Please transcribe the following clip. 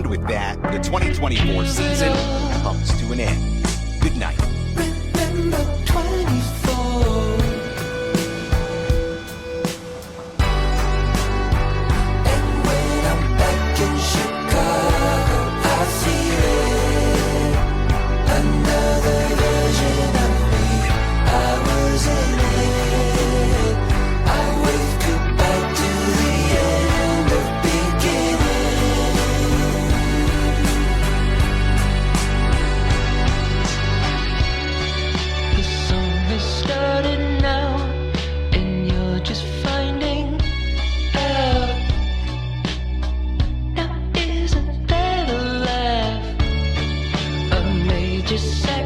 And with that, the 2024 season comes to an end. Good night. Remember 24. And when I'm back in Chicago, I feel it. Another version of me. I was in it. I wave goodbye to the end of beginning. The song has started now, and you're just finding out. Now isn't that a laugh? A major sound.